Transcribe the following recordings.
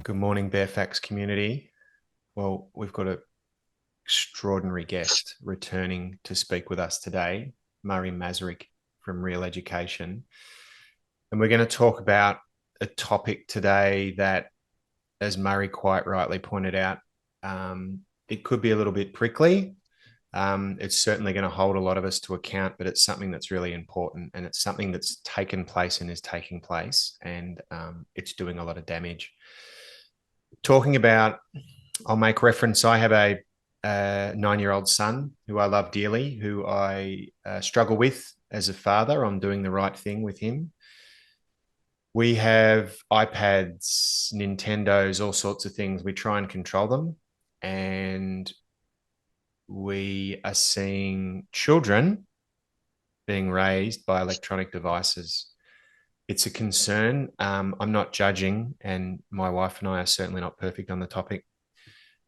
Good morning, Fairfax community. Well, we've got an extraordinary guest returning to speak with us today, Mazarik from Real Education. And we're going to talk about a topic today that, as Murray quite rightly pointed out, it could be a little bit prickly. It's certainly going to hold a lot of us to account, but it's something that's really important, and it's something that's taken place and is taking place, and it's doing a lot of damage. Talking about, I'll make reference, I have a 9-year-old son who I love dearly, who I struggle with as a father on doing the right thing with him. We have iPads, Nintendos, all sorts of things. We try and control them. And we are seeing children being raised by electronic devices. It's a concern. I'm not judging, and my wife and I are certainly not perfect on the topic.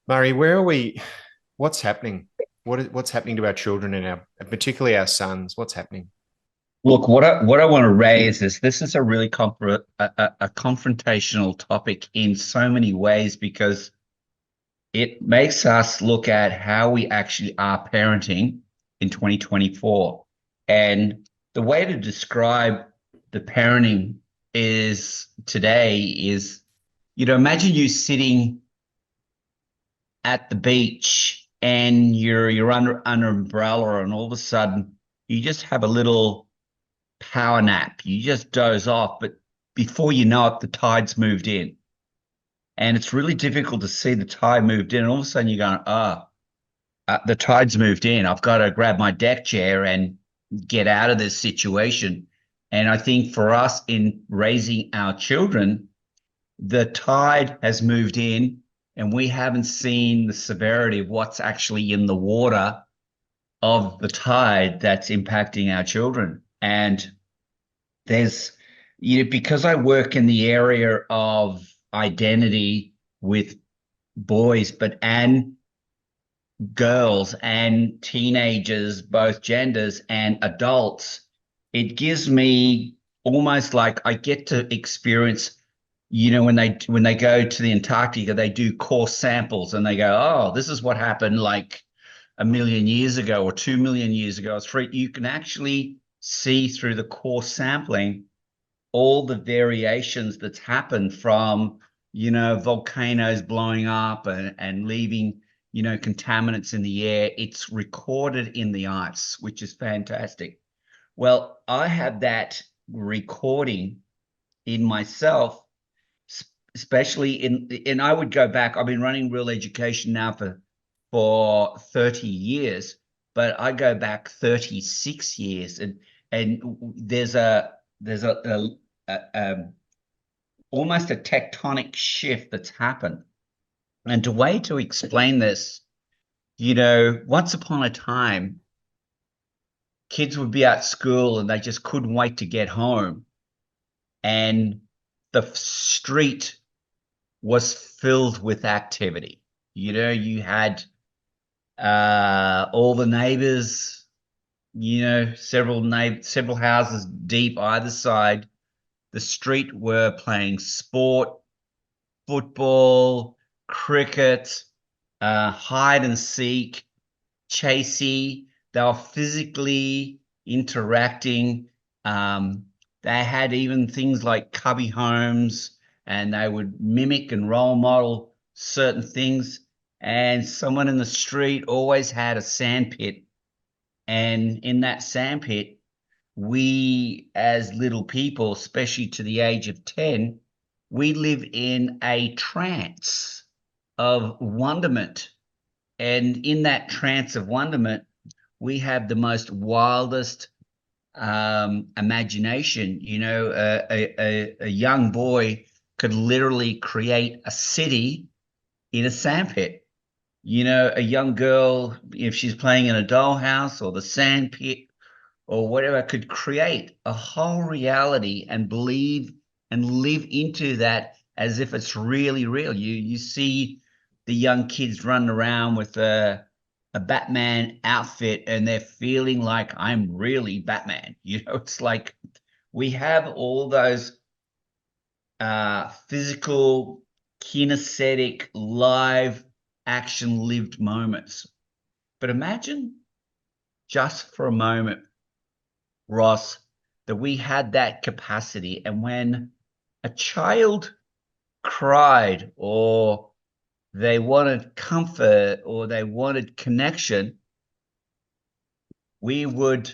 Murray, where are we? What's happening? What's happening to our children and particularly our sons? What's happening? Look, what I want to raise is this is a really a confrontational topic in so many ways, because it makes us look at how we actually are parenting in 2024. And the way to describe the parenting today is, imagine you sitting at the beach and you're under umbrella, and all of a sudden you just have a little power nap. You just doze off, but before you know it, the tide's moved in. And it's really difficult to see the tide moved in. And all of a sudden you're going, the tide's moved in. I've got to grab my deck chair and get out of this situation. And I think for us in raising our children, the tide has moved in, and we haven't seen the severity of what's actually in the water of the tide that's impacting our children. And there's, because I work in the area of identity with boys, and girls and teenagers, both genders, and adults, it gives me almost like I get to experience, when they go to the Antarctica, they do core samples and they go, oh, this is what happened like 1 million years ago or 2 million years ago. You can actually see through the core sampling all the variations that's happened from, volcanoes blowing up and leaving, contaminants in the air. It's recorded in the ice, which is fantastic. Well, I have that recording in myself, especially and I would go back. I've been running Real Education now for 30 years, but I go back 36 years, and there's almost a tectonic shift that's happened. And the way to explain this, once upon a time, kids would be at school and they just couldn't wait to get home. And the street was filled with activity. You had all the neighbors, several houses deep either side. The street were playing sport, football, cricket, hide and seek, chasey. They were physically interacting. They had even things like cubby homes, and they would mimic and role model certain things. And someone in the street always had a sandpit. And in that sandpit, we as little people, especially to the age of 10, we live in a trance of wonderment. And in that trance of wonderment, we have the most wildest imagination. A young boy could literally create a city in a sandpit. A young girl, if she's playing in a dollhouse or the sandpit or whatever, could create a whole reality and believe and live into that as if it's really real. You see the young kids running around with a a Batman outfit and they're feeling like I'm really Batman. It's like we have all those physical, kinesthetic, live action lived moments. But imagine just for a moment, Ross, that we had that capacity. And when a child cried or they wanted comfort or they wanted connection, we would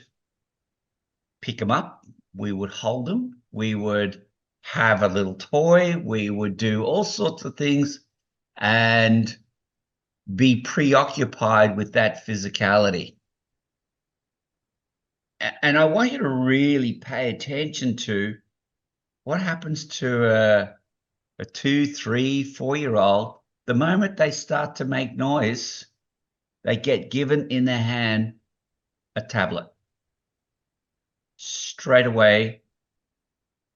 pick them up, we would hold them, we would have a little toy, we would do all sorts of things and be preoccupied with that physicality. And I want you to really pay attention to what happens to a 2, 3, 4-year-old. The moment they start to make noise, they get given in their hand a tablet. Straight away,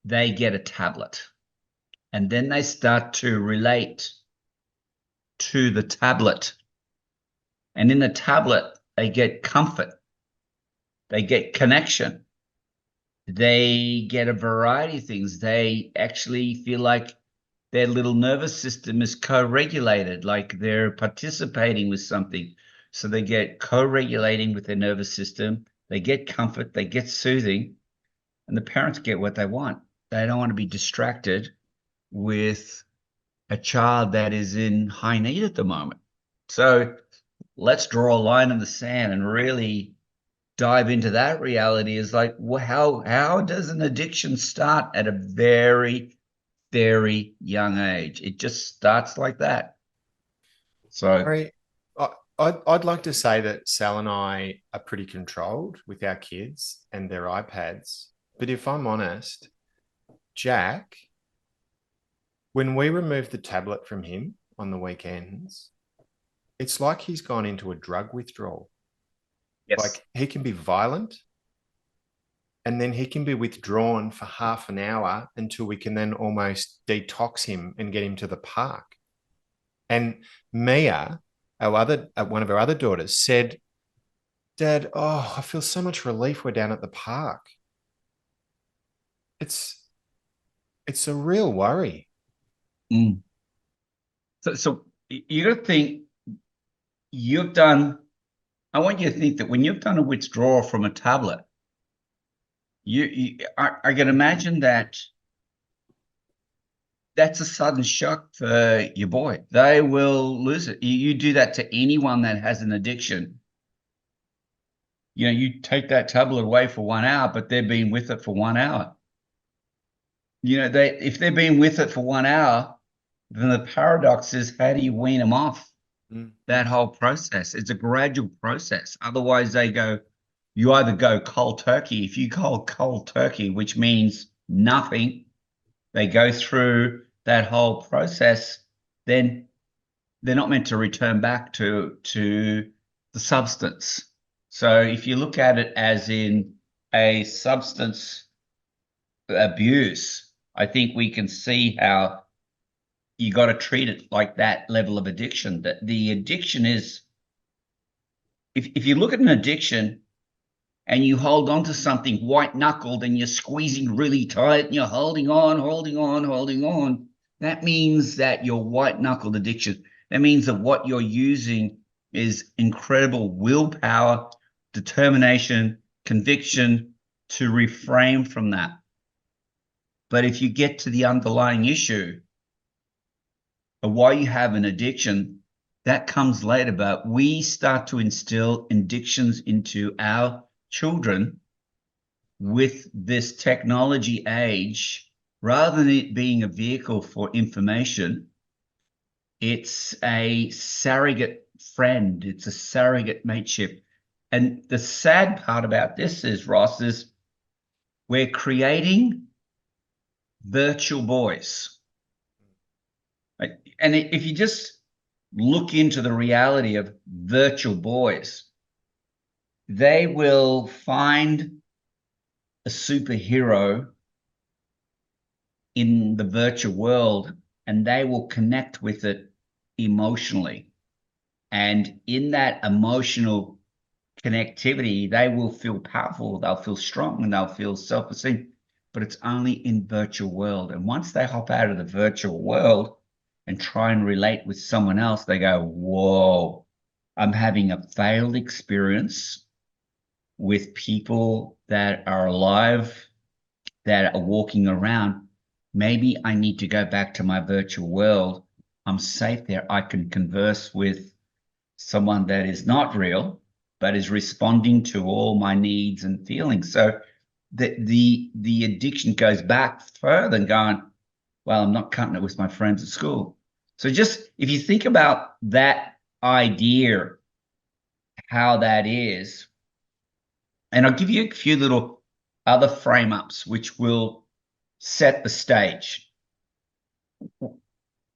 they get a tablet. And then they start to relate to the tablet. And in the tablet, they get comfort. They get connection. They get a variety of things. They actually feel like their little nervous system is co-regulated, like they're participating with something. So they get co-regulating with their nervous system. They get comfort. They get soothing. And the parents get what they want. They don't want to be distracted with a child that is in high need at the moment. So let's draw a line in the sand and really dive into that reality. Is like, how does an addiction start at a very, very young age? It just starts like that. So Murray, I'd like to say that Sal and I are pretty controlled with our kids and their iPads. But if I'm honest, Jack, when we remove the tablet from him on the weekends, it's like he's gone into a drug withdrawal. yes. Like he can be violent and then he can be withdrawn for half an hour until we can then almost detox him and get him to the park. And Mia, one of our other daughters, said, "Dad, oh, I feel so much relief. We're down at the park." It's a real worry. Mm. So you got to think you've done. I want you to think that when you've done a withdrawal from a tablet, I can imagine that that's a sudden shock for your boy. They will lose it. You do that to anyone that has an addiction. You take that tablet away for 1 hour, but they've been with it for 1 hour. If they've been with it for 1 hour, then the paradox is, how do you wean them off that whole process? It's a gradual process. Otherwise, you either go cold turkey. If you go cold turkey, which means nothing, they go through that whole process, then they're not meant to return back to the substance. So if you look at it as in a substance abuse, I think we can see how you got to treat it like that level of addiction. That the addiction is, if you look at an addiction and you hold on to something white knuckled and you're squeezing really tight and you're holding on, that means that you're white knuckled addiction. That means that what you're using is incredible willpower, determination, conviction to refrain from that. But if you get to the underlying issue of why you have an addiction, that comes later. But we start to instill addictions into our children with this technology age. Rather than it being a vehicle for information, it's a surrogate friend. It's a surrogate mateship. And the sad part about this is, Ross, is we're creating virtual boys. And if you just look into the reality of virtual boys, they will find a superhero in the virtual world and they will connect with it emotionally. And in that emotional connectivity, they will feel powerful, they'll feel strong, and they'll feel self-esteem. But it's only in virtual world. And once they hop out of the virtual world and try and relate with someone else, they go, whoa, I'm having a failed experience with people that are alive, that are walking around. Maybe I need to go back to my virtual world. I'm safe there. I can converse with someone that is not real, but is responding to all my needs and feelings. So the addiction goes back further and going, well, I'm not cutting it with my friends at school. So just if you think about that idea, how that is, and I'll give you a few little other frame ups which will set the stage.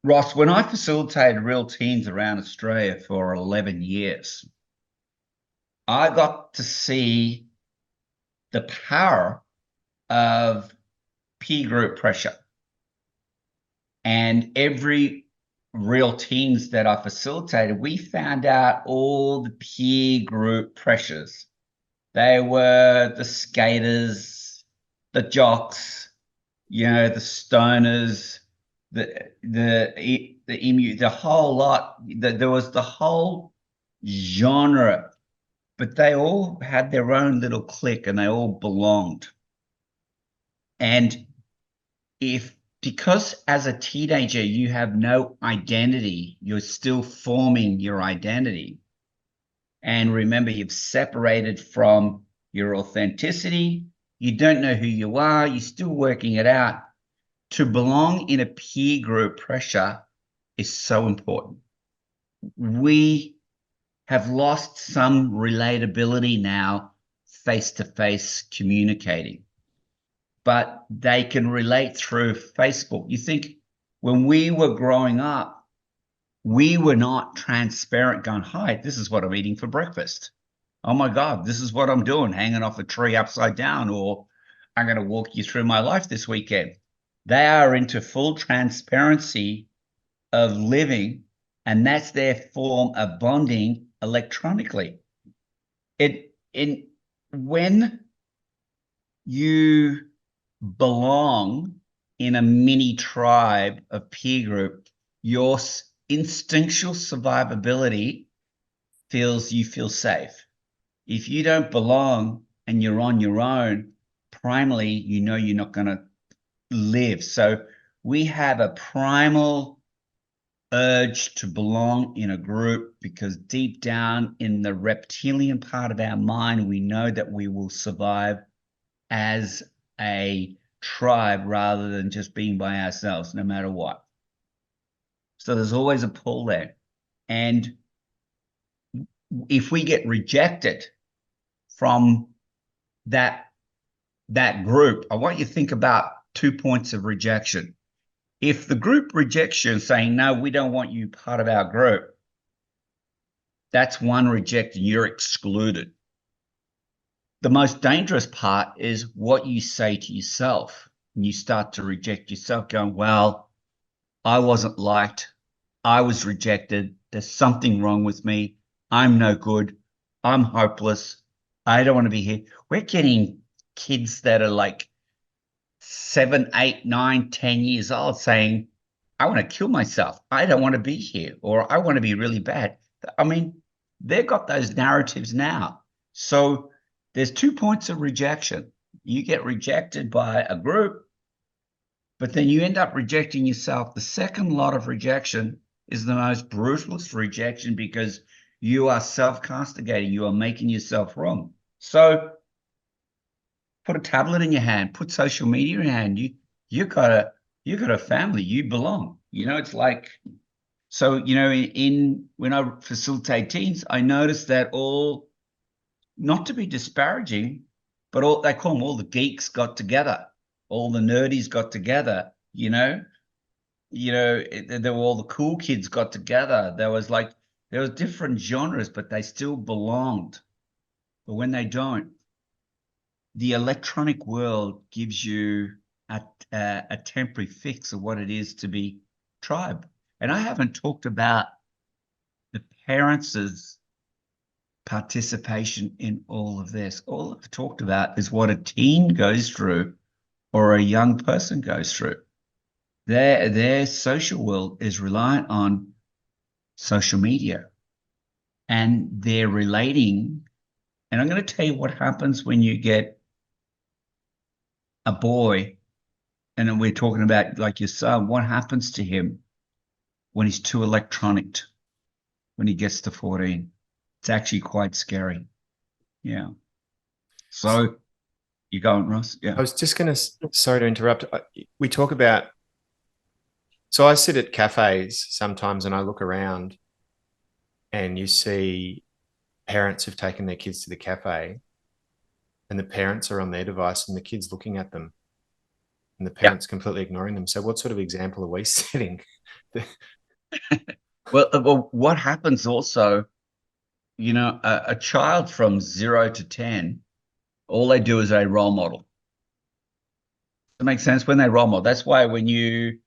Ross, when I facilitated real teams around Australia for 11 years, I got to see the power of peer group pressure. And every real teams that I facilitated, we found out all the peer group pressures. They were the skaters, the jocks, the stoners, the whole lot. There was the whole genre, but they all had their own little clique and they all belonged. And because as a teenager you have no identity, you're still forming your identity. And remember, you've separated from your authenticity. You don't know who you are. You're still working it out. To belong in a peer group pressure is so important. We have lost some relatability now, face-to-face communicating, but they can relate through Facebook. You think when we were growing up, we were not transparent going, hi, this is what I'm eating for breakfast. Oh my God, this is what I'm doing, hanging off a tree upside down, or I'm going to walk you through my life this weekend. They are into full transparency of living, and that's their form of bonding electronically. When you belong in a mini tribe of peer group, your instinctual survivability you feel safe. If you don't belong and you're on your own, primally, you're not going to live. So we have a primal urge to belong in a group because deep down in the reptilian part of our mind, we know that we will survive as a tribe rather than just being by ourselves, no matter what. So there's always a pull there. And if we get rejected from that group, I want you to think about 2 points of rejection. If the group rejects you and saying, no, we don't want you part of our group, that's one rejection, you're excluded. The most dangerous part is what you say to yourself. And you start to reject yourself going, well, I wasn't liked. I was rejected. There's something wrong with me. I'm no good. I'm hopeless. I don't want to be here. We're getting kids that are like 7, 8, 9, 10 years old saying, I want to kill myself. I don't want to be here, or I want to be really bad. I mean, they've got those narratives now. So there's 2 points of rejection. You get rejected by a group, but then you end up rejecting yourself. The second lot of rejection is the most brutalist rejection because you are self-castigating. You are making yourself wrong. So put a tablet in your hand, put social media in your hand. You got a family. You belong. It's like, so, when I facilitate teens, I noticed that all, not to be disparaging, but they call them all the geeks got together, all the nerdies got together, there were all the cool kids got together. There was different genres, but they still belonged. But when they don't, the electronic world gives you a temporary fix of what it is to be tribe. And I haven't talked about the parents' participation in all of this. All I've talked about is what a teen goes through or a young person goes through. Their social world is reliant on social media, and they're relating. And I'm going to tell you what happens when you get a boy, and then we're talking about like your son, what happens to him when he's too electronic, when he gets to 14. It's actually quite scary. Yeah. So you going, Ross? Yeah. I was just going to, sorry to interrupt. We talk about, so I sit at cafes sometimes and I look around and you see parents who've taken their kids to the cafe and the parents are on their device and the kids looking at them and the Yeah. parents completely ignoring them. So what sort of example are we setting? Well, what happens also, a child from 0 to 10, all they do is a role model. Does that make sense? When they role model, that's why when the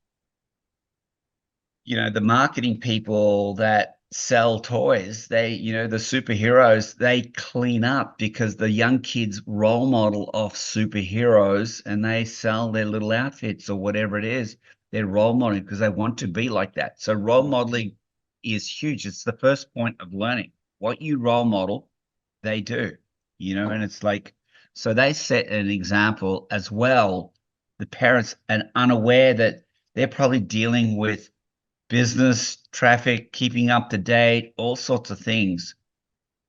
marketing people that sell toys, the superheroes, they clean up because the young kids role model off superheroes and they sell their little outfits or whatever it is. They're role modeling because they want to be like that. So role modeling is huge. It's the first point of learning. What you role model, they do, and it's like, so they set an example as well. The parents are unaware that they're probably dealing with business, traffic, keeping up to date, all sorts of things,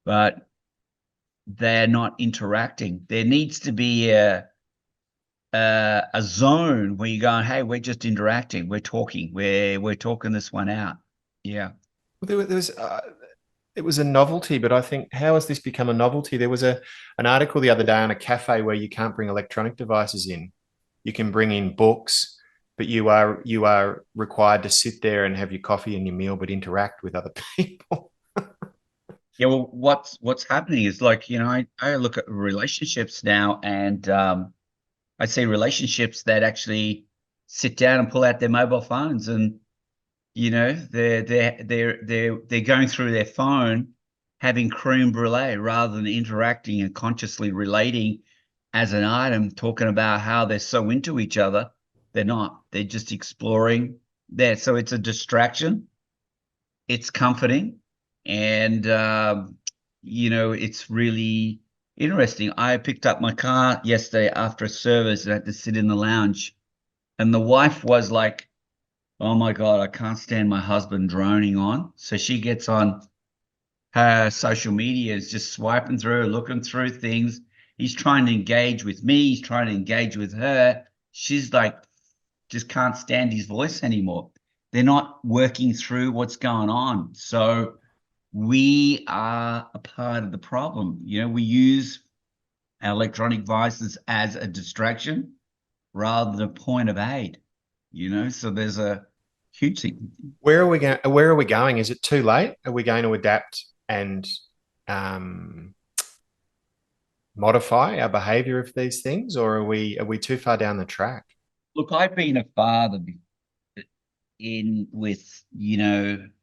but they're not interacting. There needs to be a zone where you're going, hey, we're just interacting, we're talking, we're talking this one out. Yeah. It was a novelty, but I think, how has this become a novelty? There was an article the other day on a cafe where you can't bring electronic devices in. You can bring in books, but you are required to sit there and have your coffee and your meal, but interact with other people. Yeah, well, what's happening is like, I look at relationships now, and I see relationships that actually sit down and pull out their mobile phones, and they're going through their phone having creme brulee rather than interacting and consciously relating as an item, talking about how they're so into each other. They're not. They're just exploring there. So it's a distraction. It's comforting, and it's really interesting. I picked up my car yesterday after a service and had to sit in the lounge, and the wife was like, oh my God, I can't stand my husband droning on. So she gets on her social media, is just swiping through, looking through things. He's trying to engage with me. He's trying to engage with her. She's like, just can't stand his voice anymore. They're not working through what's going on. So we are a part of the problem. We use our electronic devices as a distraction rather than a point of aid. So there's a huge thing. Where are we going? Where are we going? Is it too late? Are we going to adapt and modify our behavior of these things, or are we too far down the track? Look, I've been a father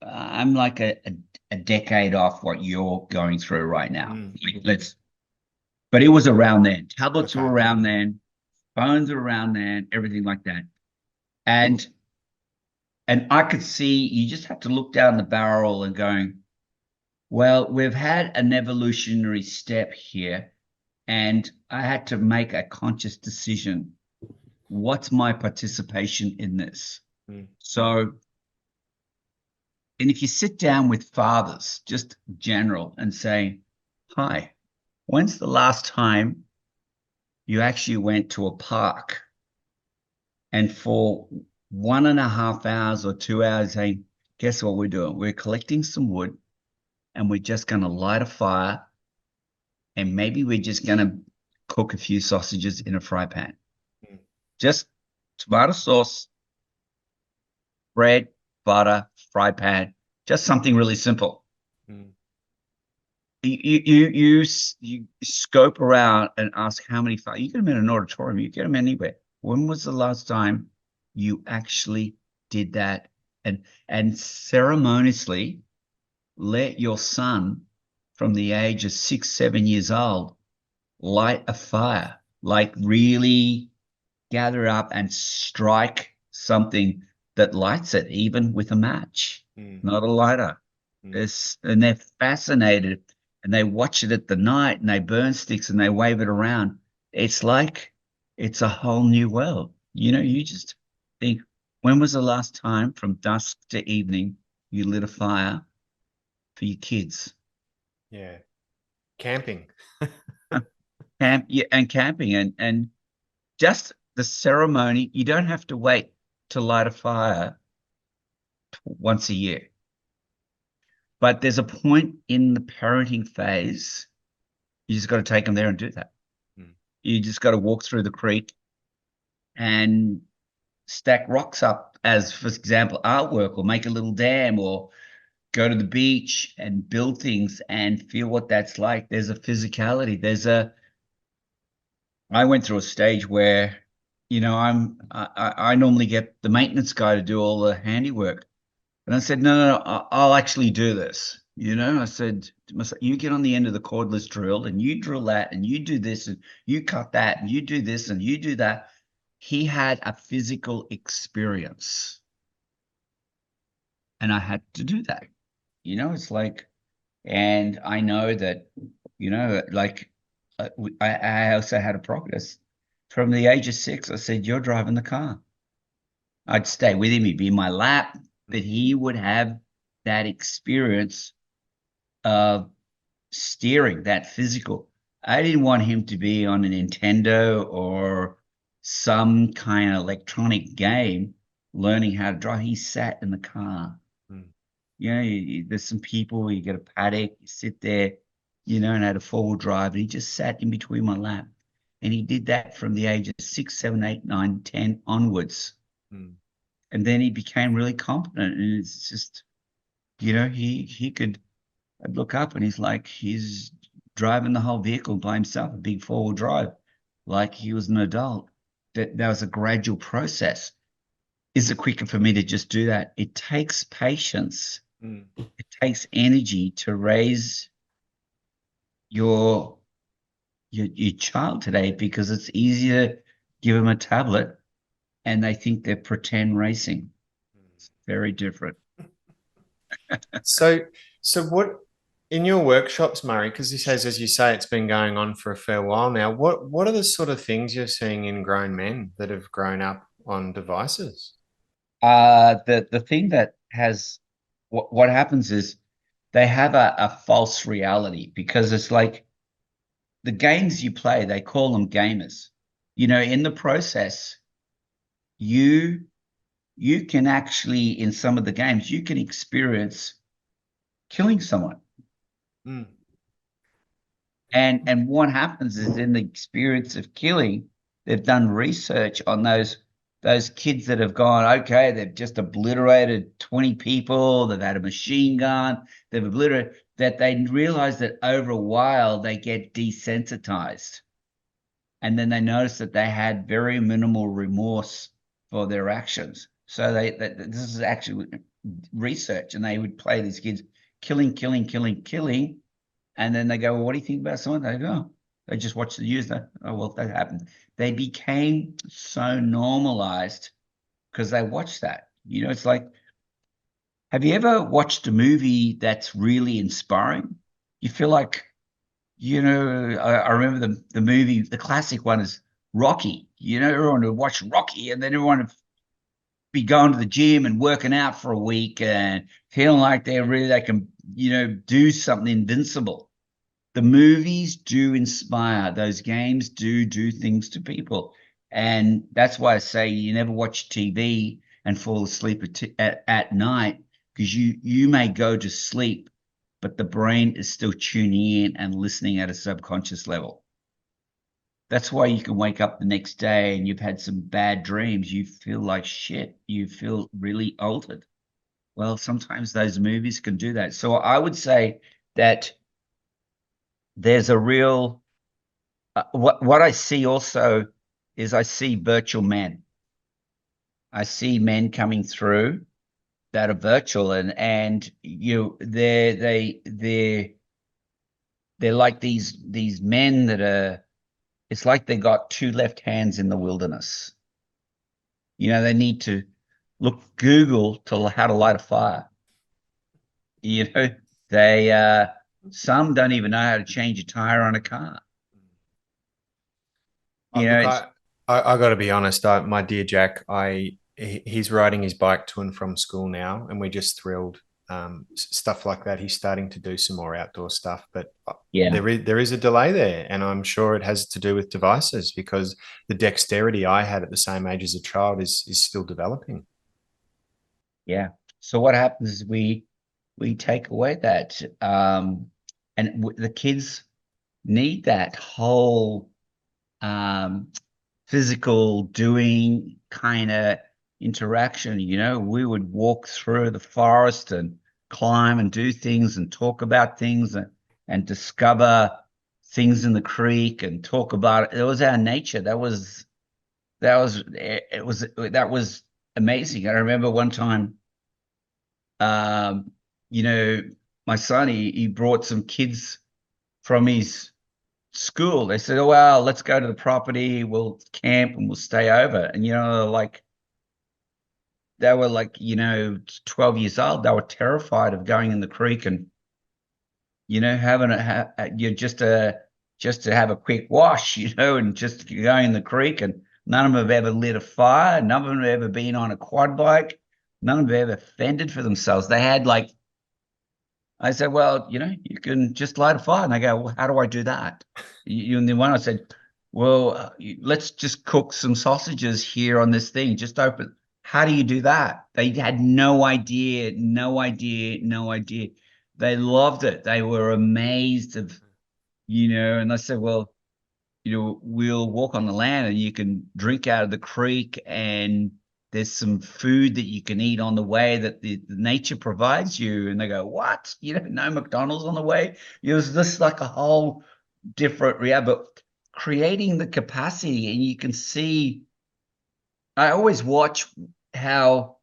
I'm like a decade off what you're going through right now. But it was around then. Tablets were around then, phones were around then, everything like that. And I could see, you just have to look down the barrel and going, well, we've had an evolutionary step here, and I had to make a conscious decision. What's my participation in this? So, and if you sit down with fathers, just general, and say, hi, when's the last time you actually went to a park and for 1.5 hours or 2 hours saying, guess what we're doing? We're collecting some wood and we're just going to light a fire, and maybe we're just going to cook a few sausages in a fry pan. Just tomato sauce, bread, butter, fry pan, just something really simple. You scope around and ask how many fires. You get them in an auditorium, you get them anywhere. When was the last time you actually did that and ceremoniously let your son from the age of 6, 7 years old light a fire, like really gather up and strike something that lights it, even with a match, not a lighter. And they're fascinated, and they watch it at the night, and they burn sticks and they wave it around. It's like it's a whole new world. You just think, when was the last time from dusk to evening you lit a fire for your kids? Yeah. Camping. And camping and just the ceremony. You don't have to wait to light a fire once a year. But there's a point in the parenting phase, you just got to take them there and do that. You just got to walk through the creek and stack rocks up as, for example, artwork, or make a little dam, or go to the beach and build things and feel what that's like. There's a physicality. I went through a stage where, I normally get the maintenance guy to do all the handiwork. And I said, no, I'll actually do this. I said, you get on the end of the cordless drill and you drill that and you do this and you cut that and you do this and you do that. He had a physical experience. And I had to do that. It's like, and I know that, like, I also had a progress. From the age of 6, I said, you're driving the car. I'd stay with him. He'd be in my lap, but he would have that experience of steering, that physical. I didn't want him to be on a Nintendo or some kind of electronic game learning how to drive. He sat in the car. There's some people, you get a paddock, you sit there, and had a 4-wheel drive, and he just sat in between my lap. And he did that from the age of 6, 7, 8, 9, 10 onwards. And then he became really competent. And it's just, he could, I'd look up and he's driving the whole vehicle by himself, a big 4-wheel drive, like he was an adult. That was a gradual process. Is it quicker for me to just do that? It takes patience. It takes energy to raise your child today, because it's easier to give them a tablet and they think they're pretend racing. It's very different. So what in your workshops, Murray, because this has, as you say, it's been going on for a fair while now. What are the sort of things you're seeing in grown men that have grown up on devices? The thing that has what happens is they have a false reality, because it's like the games you play, they call them gamers. In the process, you can actually, in some of the games, you can experience killing someone. And what happens is, in the experience of killing, they've done research on those kids that have gone, okay, they've just obliterated 20 people, they've had a machine gun, they've obliterated, that they realize that over a while they get desensitized. And then they notice that they had very minimal remorse for their actions. So this is actually research, and they would play these kids killing. And then they go, well, what do you think about someone? They go, oh, they just watch the news. Oh, well, that happened. They became so normalized because they watched that. It's like, have you ever watched a movie that's really inspiring? You feel like, I remember the movie, the classic one is Rocky. Everyone would watch Rocky, and then everyone would be going to the gym and working out for a week and feeling like they can, do something invincible. The movies do inspire. Those games do things to people. And that's why I say you never watch TV and fall asleep at night, because you may go to sleep, but the brain is still tuning in and listening at a subconscious level. That's why you can wake up the next day and you've had some bad dreams. You feel like shit. You feel really altered. Well, sometimes those movies can do that. So I would say that there's a real, what I see also is I see virtual men. I see men coming through that are virtual, and they're like these men that are. It's like they got two left hands in the wilderness. They need to Google to how to light a fire. You know, they some don't even know how to change a tire on a car. Look, It's I got to be honest. My dear Jack, he's riding his bike to and from school now, and we're just thrilled. Stuff like that. He's starting to do some more outdoor stuff, but yeah, there is a delay there, and I'm sure it has to do with devices because the dexterity I had at the same age as a child is still developing. yeah. So what happens is we take away that, and the kids need that whole physical doing kind of interaction. We would walk through the forest and climb and do things and talk about things and discover things in the creek and talk about it. It was our nature. That was amazing. I remember one time, um, you know, my son, he brought some kids from his school. They said, "Oh, well, let's go to the property. We'll camp and we'll stay over." And they were like 12 years old. They were terrified of going in the creek and having just to have a quick wash, and just going in the creek. And none of them have ever lit a fire. None of them have ever been on a quad bike. None of them have ever fended for themselves. They had I said, well, you can just light a fire. And they go, well, how do I do that? And then one I said, well, let's just cook some sausages here on this thing. Just open. How do you do that? They had no idea, no idea, no idea. They loved it. They were amazed and I said, well, we'll walk on the land and you can drink out of the creek, and there's some food that you can eat on the way that the nature provides you. And they go, what? No McDonald's on the way? It was just like a whole different reality, but creating the capacity. And you can see, I always watch how,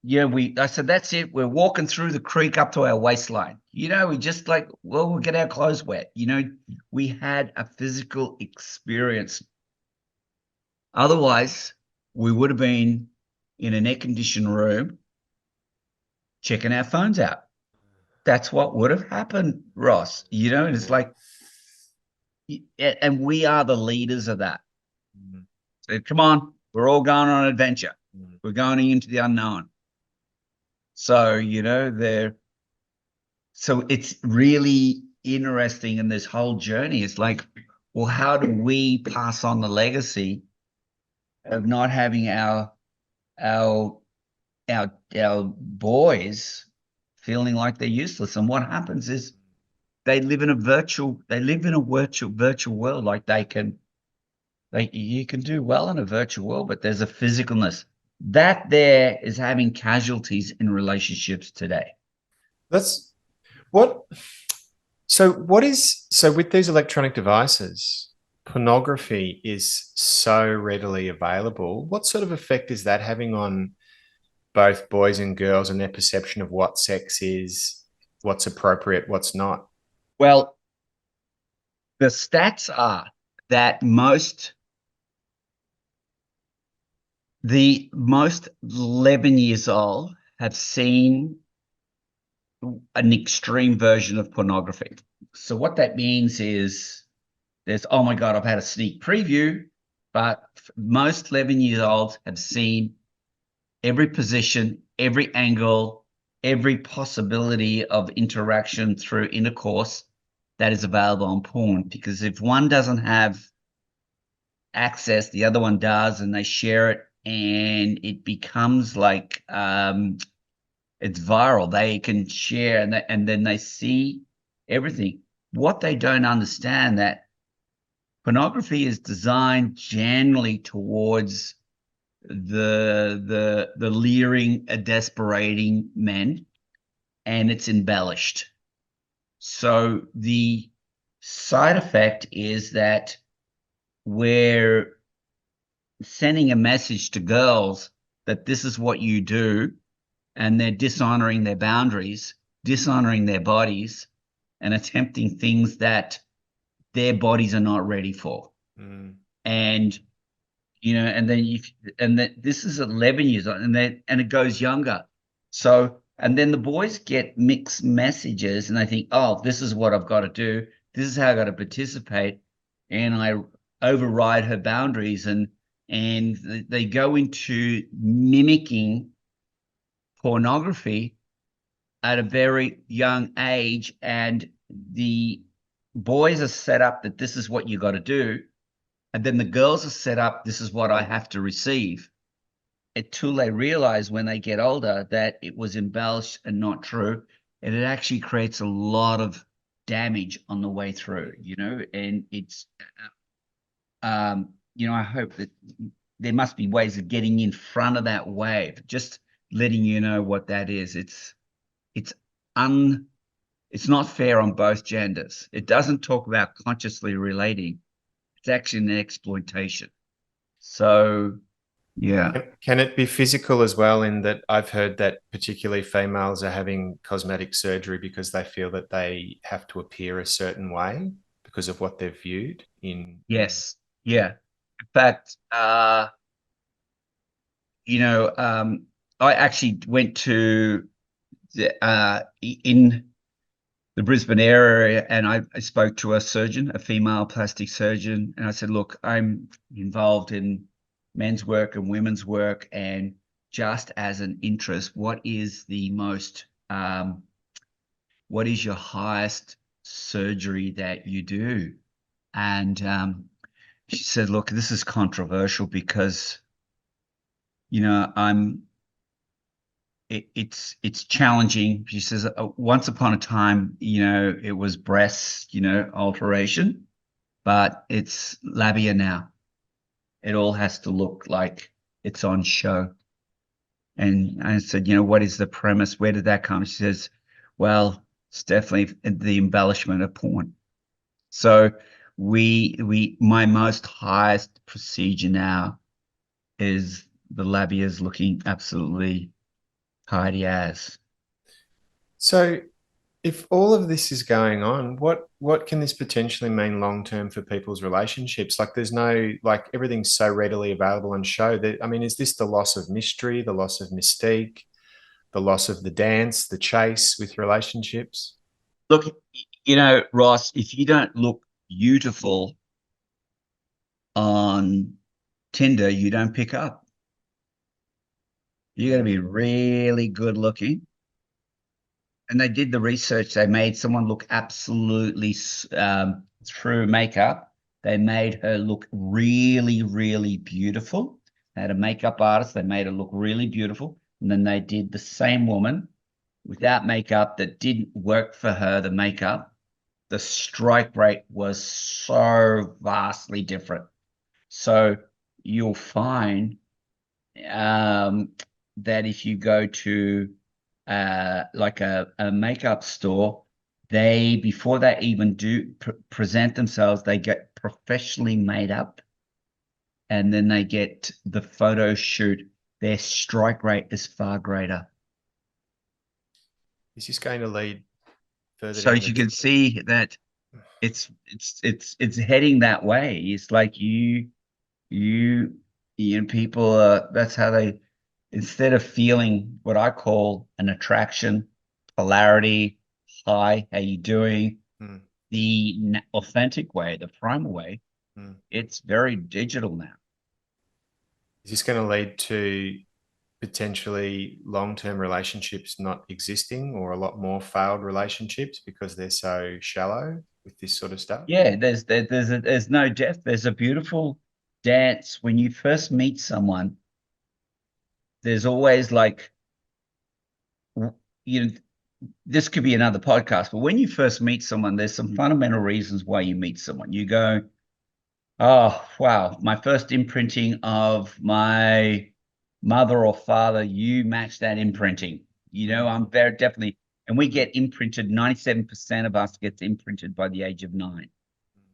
I said, that's it. We're walking through the creek up to our waistline. We just we'll get our clothes wet. We had a physical experience. Otherwise, we would have been in an air-conditioned room checking our phones out. That's what would have happened, Ross. And it's Yeah. and we are the leaders of that. Mm. So come on, we're all going on an adventure. Mm. We're going into the unknown. So, so it's really interesting in this whole journey. It's like, well, how do we pass on the legacy of not having our our boys feeling like they're useless? And what happens is they live in a virtual world. You can do well in a virtual world, but there's a physicalness that there is having casualties in relationships today. That's what. So with these electronic devices, pornography is so readily available. What sort of effect is that having on both boys and girls and their perception of what sex is, what's appropriate, what's not? Well, the stats are that the most 11 years old have seen an extreme version of pornography. So what that means is there's, oh my God, I've had a sneak preview, but most 11 years olds have seen every position, every angle, every possibility of interaction through intercourse that is available on porn. Because if one doesn't have access, the other one does, and they share it, and it becomes like it's viral. They can share, and then they see everything. What they don't understand, that pornography is designed generally towards the leering, desperating men, and it's embellished. So the side effect is that we're sending a message to girls that this is what you do, and they're dishonoring their boundaries, dishonoring their bodies, and attempting things that their bodies are not ready for. And and then this is 11 years old, and it goes younger. So, and then the boys get mixed messages, and they think, oh, this is what I've got to do. This is how I got to participate, and I override her boundaries, and they go into mimicking pornography at a very young age, and the boys are set up that this is what you got to do, and then the girls are set up, this is what I have to receive, until they realize when they get older that it was embellished and not true, and it actually creates a lot of damage on the way through, and it's I hope that there must be ways of getting in front of that wave, just letting you know what that is. It's not fair on both genders. It doesn't talk about consciously relating. It's actually an exploitation. So, yeah. Can it be physical as well, in that I've heard that particularly females are having cosmetic surgery because they feel that they have to appear a certain way because of what they've viewed in. Yes. Yeah. In fact, I actually went to in the Brisbane area, and I spoke to a surgeon, a female plastic surgeon, and I said, look, I'm involved in men's work and women's work, and just as an interest, what is your highest surgery that you do? And she said, look, this is controversial because it's challenging. She says, once upon a time, it was breast, alteration, but it's labia now. It all has to look like it's on show. And I said, what is the premise? Where did that come? She says, well, it's definitely the embellishment of porn. So my most highest procedure now is the labias looking absolutely tidy as. So if all of this is going on, what can this potentially mean long term for people's relationships? Like, there's no, like, everything's so readily available on show that, I mean, is this the loss of mystery, the loss of mystique, the loss of the dance, the chase with relationships? Look, Ross, if you don't look beautiful on Tinder, you don't pick up. You got to be really good looking. And they did the research. They made someone look absolutely through makeup. They made her look really, really beautiful. They had a makeup artist. They made her look really beautiful. And then they did the same woman without makeup that didn't work for her, the makeup. The strike rate was so vastly different. So you'll find that if you go to like a makeup store, before they even do present themselves, they get professionally made up, and then they get the photo shoot. Their strike rate is far greater. Is this going to lead further So down as you can see that it's heading that way. It's like people that's how they, instead of feeling what I call an attraction, polarity, hi, how you doing, the authentic way, the primal way, it's very digital now. Is this going to lead to potentially long-term relationships not existing, or a lot more failed relationships because they're so shallow with this sort of stuff? Yeah, there's no depth. There's a beautiful dance when you first meet someone. There's always like, this could be another podcast, but when you first meet someone, there's some fundamental reasons why you meet someone. You go, oh, wow, my first imprinting of my mother or father, you match that imprinting. I'm very definitely, and we get imprinted, 97% of us gets imprinted by the age of 9.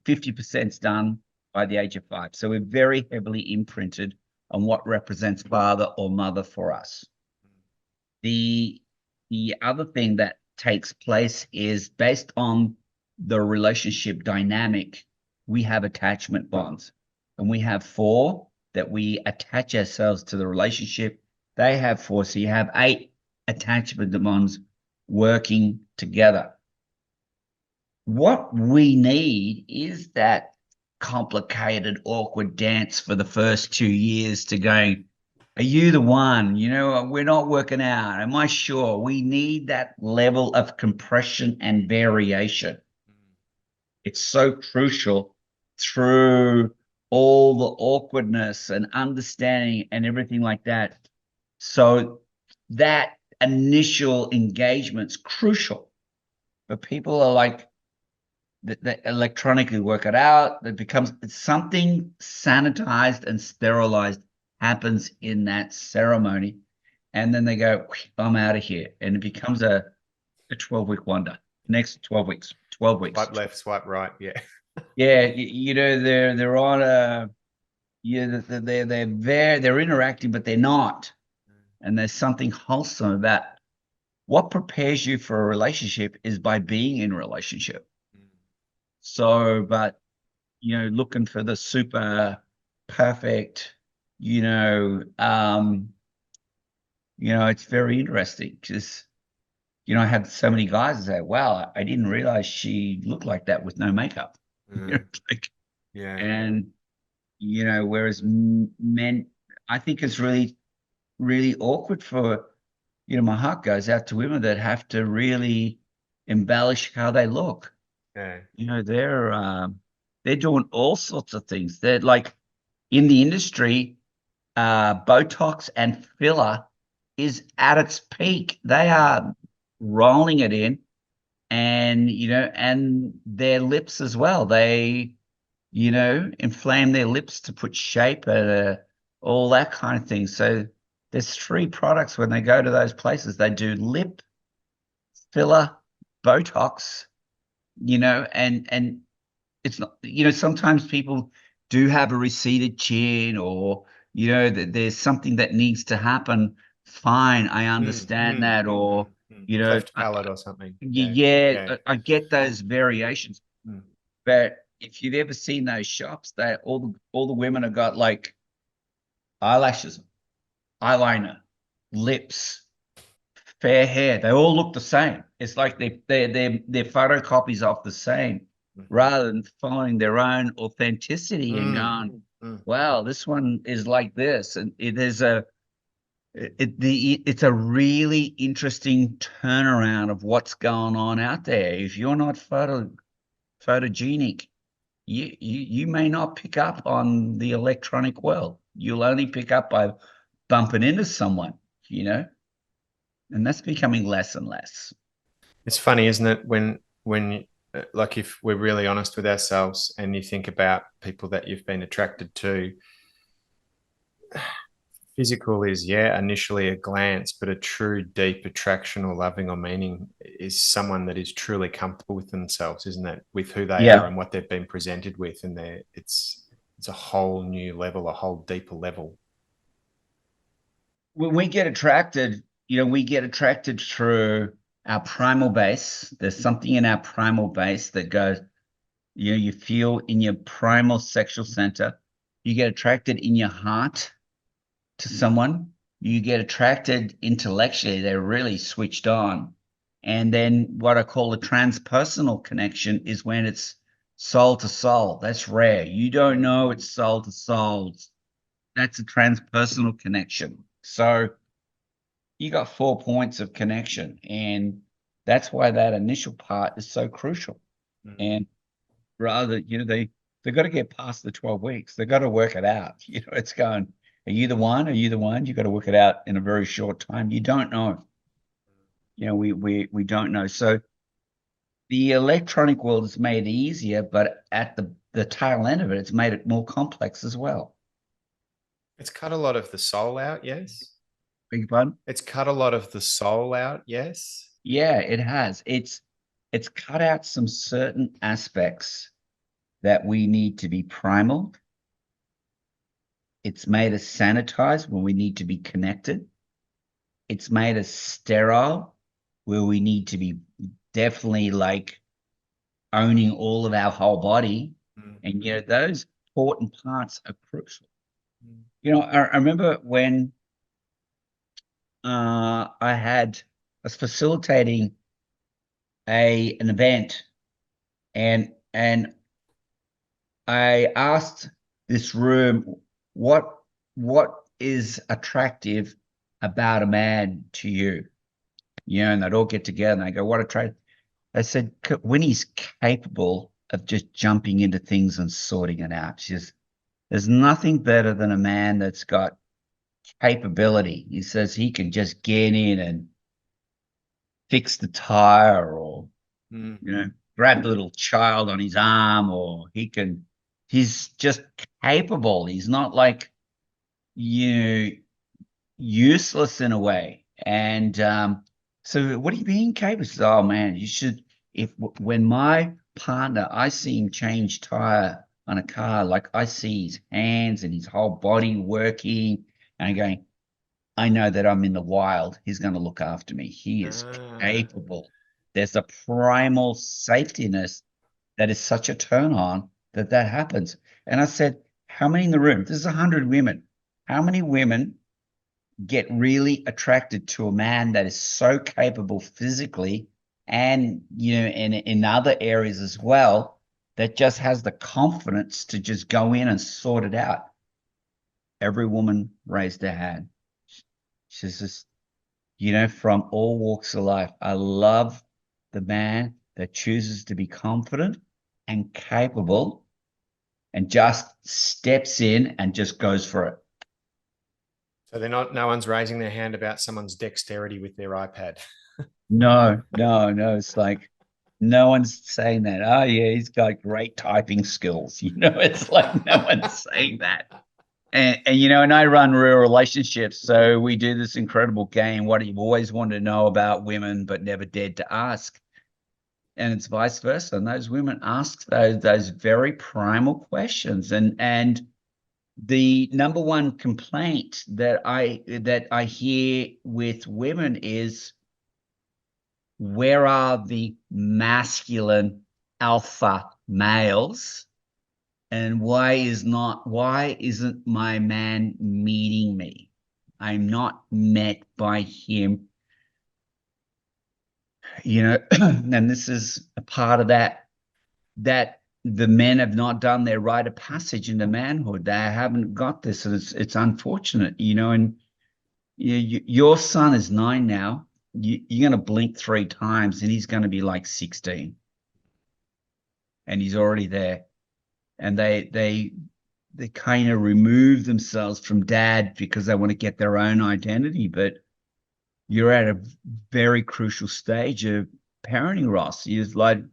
50% is done by the age of 5. So we're very heavily imprinted on what represents father or mother for us. The other thing that takes place is based on the relationship dynamic. We have attachment bonds, and we have four that we attach ourselves to the relationship. They have four, so you have 8 attachment bonds working together. What we need is that complicated, awkward dance for the first 2 years to going, are you the one? We're not working out. Am I sure? We need that level of compression and variation. It's so crucial through all the awkwardness and understanding and everything like that. So that initial engagement's crucial. But people are like, they electronically work it out. It becomes something sanitized and sterilized happens in that ceremony. And then they go, I'm out of here. And it becomes a 12-week wonder. Next 12 weeks, 12 weeks. Swipe left, swipe right. Yeah. Yeah. They're on a, they're interacting, but they're not. And there's something wholesome about what prepares you for a relationship is by being in a relationship. So, but, looking for the super perfect, it's very interesting because, I had so many guys say, wow, I didn't realize she looked like that with no makeup. Yeah. And, whereas men, I think it's really, really awkward for, my heart goes out to women that have to really embellish how they look. Yeah. They're doing all sorts of things. They're like in the industry, Botox and filler is at its peak. They are rolling it in, and and their lips as well. They inflame their lips to put shape and all that kind of thing. So there's 3 products when they go to those places. They do lip filler, Botox, and it's not, sometimes people do have a receded chin or, there's something that needs to happen. Fine, I understand that. Or, cleft palate or something. I get those variations. But if you've ever seen those shops, that all the women have got like eyelashes, eyeliner, lips, fair hair. They all look the same. It's like they're photocopies of the same, rather than following their own authenticity and going, wow, this one is like this. And it's a really interesting turnaround of what's going on out there. If you're not photogenic, you may not pick up on the electronic world. You'll only pick up by bumping into someone, and that's becoming less and less. It's funny, isn't it? When like if we're really honest with ourselves and you think about people that you've been attracted to, physical is, initially a glance, but a true deep attraction or loving or meaning is someone that is truly comfortable with themselves, isn't it? With who they are and what they've been presented with. And it's a whole new level, a whole deeper level. When we get attracted, we get attracted through our primal base. There's something in our primal base that goes, you feel in your primal sexual center. You get attracted in your heart to someone. You get attracted intellectually. They're really switched on. And then what I call a transpersonal connection is when it's soul to soul. That's rare. You don't know it's soul to soul. That's a transpersonal connection. So you got 4 points of connection, and that's why that initial part is so crucial. And rather, they got to get past the 12 weeks. They got to work it out. It's going, are you the one? Are you the one? You got to work it out in a very short time. You don't know. We don't know. So the electronic world has made it easier, but at the tail end of it, it's made it more complex as well. It's cut a lot of the soul out, yes. Beg your pardon? It's cut a lot of the soul out, yes. Yeah, it has. It's cut out some certain aspects that we need to be primal. It's made us sanitized when we need to be connected. it's made us sterile, where we need to be definitely like owning all of our whole body. Mm, And, those important parts are crucial. mm, I remember when I was facilitating an event, and I asked this room, what is attractive about a man to you? And they'd all get together and I go, what attractive? I said, when he's capable of just jumping into things and sorting it out. There's nothing better than a man that's got capability. He says he can just get in and fix the tire, or mm, grab the little child on his arm, or he's just capable. He's not like, you know, useless in a way. And so what do you mean capable? He says, oh man, you should, when my partner, I see him change tire on a car, like I see his hands and his whole body working, and I'm going, I know that I'm in the wild. He's going to look after me. He is ah, capable. There's a primal safetiness that is such a turn on that happens. And I said, how many in the room? There's 100 women. How many women get really attracted to a man that is so capable physically, and in other areas as well, that just has the confidence to just go in and sort it out? Every woman raised their hand. She's just, from all walks of life. I love the man that chooses to be confident and capable and just steps in and just goes for it. so no one's raising their hand about someone's dexterity with their iPad. No, no, no. It's like no one's saying that. Oh, yeah, he's got great typing skills. It's like no one's saying that. And I run real relationships, so we do this incredible game. What you've always wanted to know about women, but never dared to ask. And it's vice versa. And those women ask those very primal questions. And the number one complaint that I hear with women is, where are the masculine alpha males? And why isn't my man meeting me? I'm not met by him. And this is a part of that the men have not done their rite of passage into manhood. They haven't got this, and it's unfortunate. And your son is 9 now. You're going to blink 3 times, and he's going to be like 16, and he's already there. And they kind of remove themselves from dad because they want to get their own identity. But you're at a very crucial stage of parenting, Ross. You got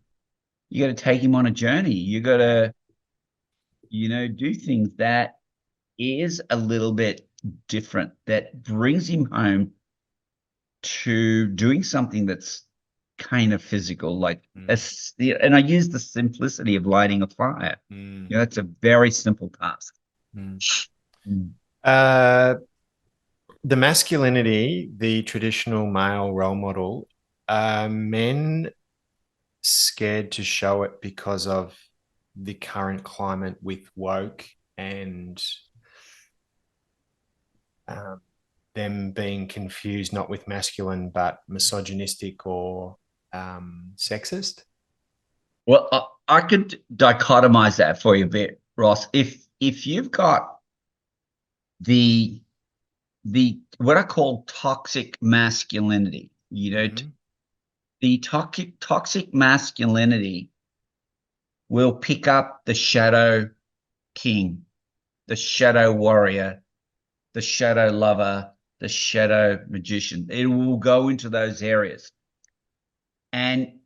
to take him on a journey. You got to, do things that is a little bit different, that brings him home to doing something that's kind of physical, like and I use the simplicity of lighting a fire. Mm, That's a very simple task. mm. Mm. Uh, the masculinity, the traditional male role model, are men scared to show it because of the current climate with woke and um, them being confused not with masculine but misogynistic or sexist? Well, I could dichotomize that for you a bit, Ross. If you've got the what I call toxic masculinity, Mm-hmm. the toxic masculinity will pick up the shadow king, the shadow warrior, the shadow lover, the shadow magician. It will go into those areas. And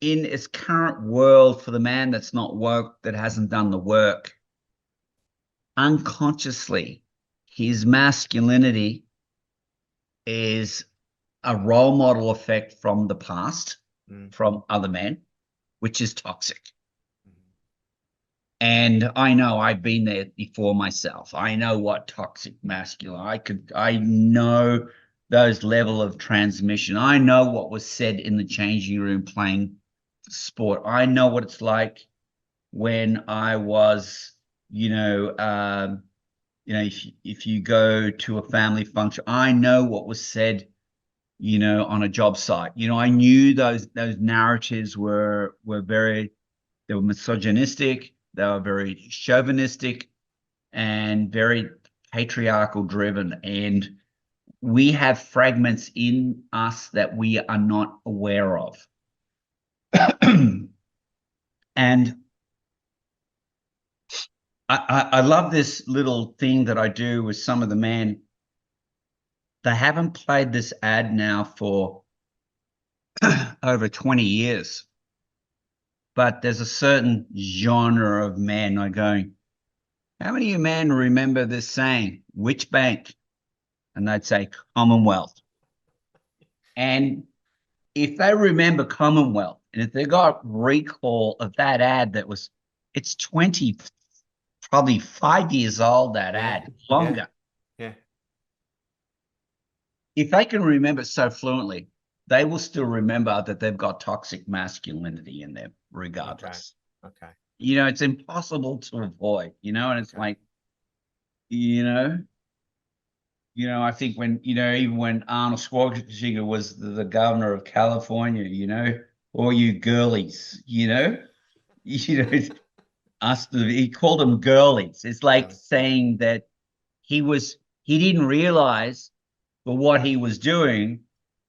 in its current world, for the man that's not woke, that hasn't done the work, unconsciously, his masculinity is a role model effect from the past, Mm-hmm. from other men, which is toxic. And I know I've been there before myself. I know what toxic masculine. I know those level of transmission. I know what was said in the changing room playing sport. I know what it's like when I was, if you go to a family function, I know what was said, on a job site. I knew those narratives were they were misogynistic, they were very chauvinistic, and very patriarchal driven. And we have fragments in us that we are not aware of. And I love this little thing that I do with some of the men. They haven't played this ad now for over 20 years. But there's a certain genre of men I going, how many of you men remember this saying, which bank? And they'd say Commonwealth. And if they remember Commonwealth, and if they got recall of that ad it's 20, probably 5 years old, that ad, longer. Yeah. If they can remember so fluently, they will still remember that they've got toxic masculinity in them, regardless. Okay. It's impossible to avoid, and it's like, I think when, even when Arnold Schwarzenegger was the governor of California, all you girlies, he called them girlies. It's like saying that he didn't realize that what he was doing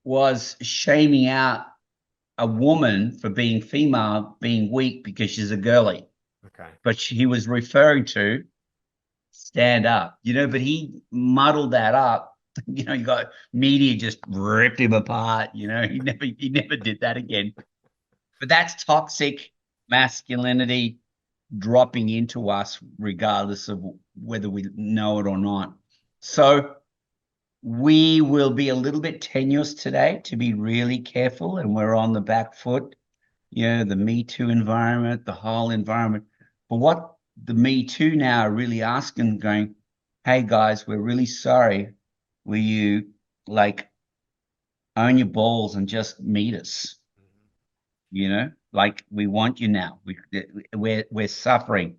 was shaming out a woman for being female, being weak because she's a girly. Okay. But he was referring to stand up, but he muddled that up. You got media just ripped him apart. He never did that again. But that's toxic masculinity dropping into us, regardless of whether we know it or not. So we will be a little bit tenuous today, to be really careful, and we're on the back foot. The Me Too environment, the whole environment. But what the Me Too now are really asking, going, hey guys, we're really sorry. Will you own your balls and just meet us? We want you now. We're suffering.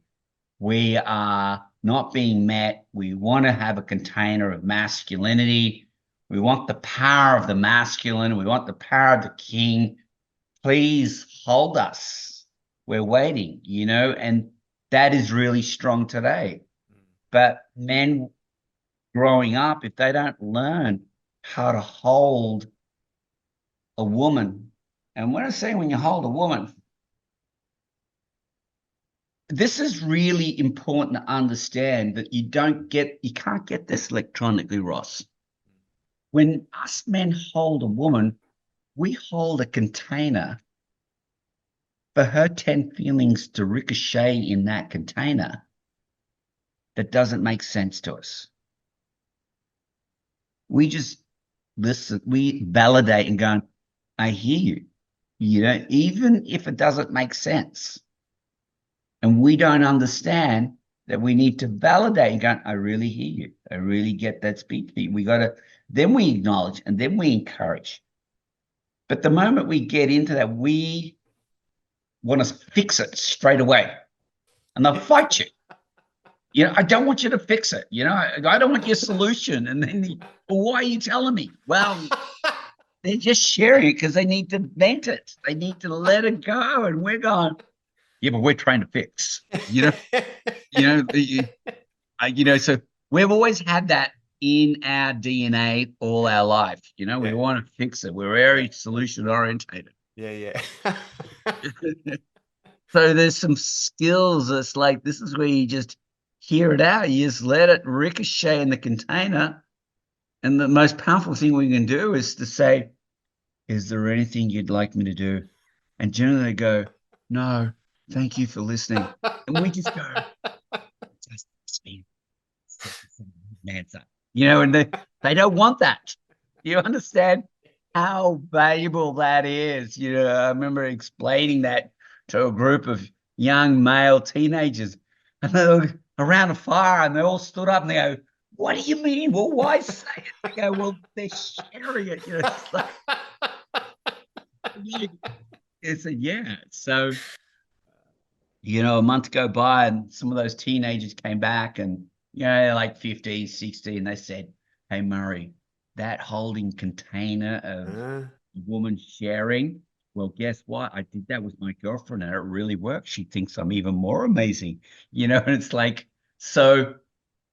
We are not being met. We want to have a container of masculinity. We want the power of the masculine. We want the power of the king. Please hold us. We're waiting, and that is really strong today. But men growing up, if they don't learn how to hold a woman, and when I say when you hold a woman, this is really important to understand, that you can't get this electronically, Ross. When us men hold a woman, we hold a container for her 10 feelings to ricochet in that container that doesn't make sense to us. We just listen, we validate and go, I hear you, even if it doesn't make sense. And we don't understand that we need to validate and go, I really hear you. I really get that speech. Then we acknowledge, and then we encourage. But the moment we get into that, we want to fix it straight away. And they'll fight you. I don't want you to fix it. I don't want your solution. And then, well, why are you telling me? Well, they're just sharing it because they need to vent it. They need to let it go. And we're going, yeah, but we're trying to fix, so we've always had that in our DNA all our life. We want to fix it. We're very solution orientated. Yeah. So there's some skills that's like, this is where you just hear it out. You just let it ricochet in the container. And the most powerful thing we can do is to say, is there anything you'd like me to do? And generally they go, no, thank you for listening. And we just go, and they don't want that. You understand how valuable that is? I remember explaining that to a group of young male teenagers, and they were around a fire, and they all stood up and they go, what do you mean? Well, why say it? They go, well, they're sharing it. It's like, it's a yeah. So, a month go by and some of those teenagers came back and, like 15, 16, they said, hey, Murray, that holding container of woman sharing, well, guess what? I did that with my girlfriend and it really worked. She thinks I'm even more amazing, and it's like, so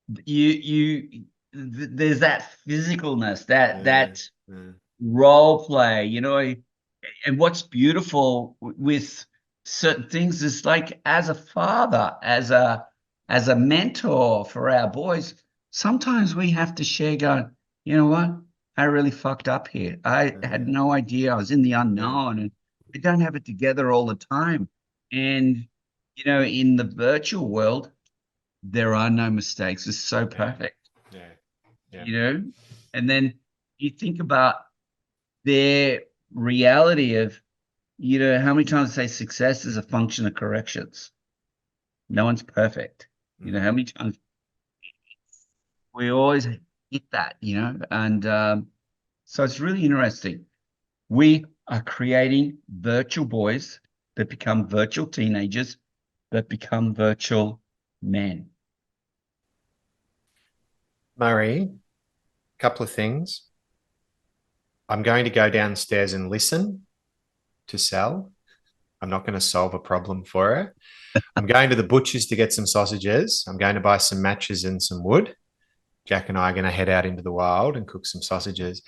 there's that physicalness, that role play, and what's beautiful with certain things is like as a father, as a mentor for our boys, sometimes we have to share going, you know what? I really fucked up here. I had no idea. I was in the unknown and I don't have it together all the time. And, in the virtual world, there are no mistakes. It's so perfect. Yeah. And then you think about their reality of, how many times I say success is a function of corrections. No one's perfect. How many times we always hit that, and so it's really interesting. We are creating virtual boys that become virtual teenagers that become virtual men. Murray, a couple of things. I'm going to go downstairs and listen to Sal. I'm not going to solve a problem for her. I'm going to the butcher's to get some sausages. I'm going to buy some matches and some wood. Jack and I are going to head out into the wild and cook some sausages.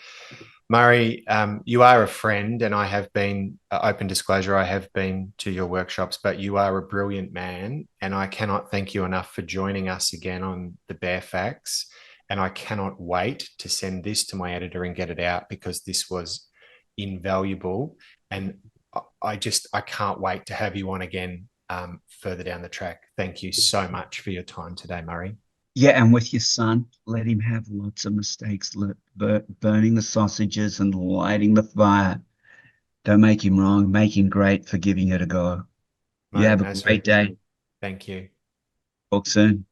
Murray, you are a friend, and I have been, open disclosure, I have been to your workshops, but you are a brilliant man, and I cannot thank you enough for joining us again on the Bare Facts. And I cannot wait to send this to my editor and get it out because this was invaluable. And I can't wait to have you on again further down the track. Thank you so much for your time today, Murray. Yeah, and with your son, let him have lots of mistakes, burning the sausages and lighting the fire. Don't make him wrong. Make him great for giving it a go. You have a great day. Thank you. Talk soon.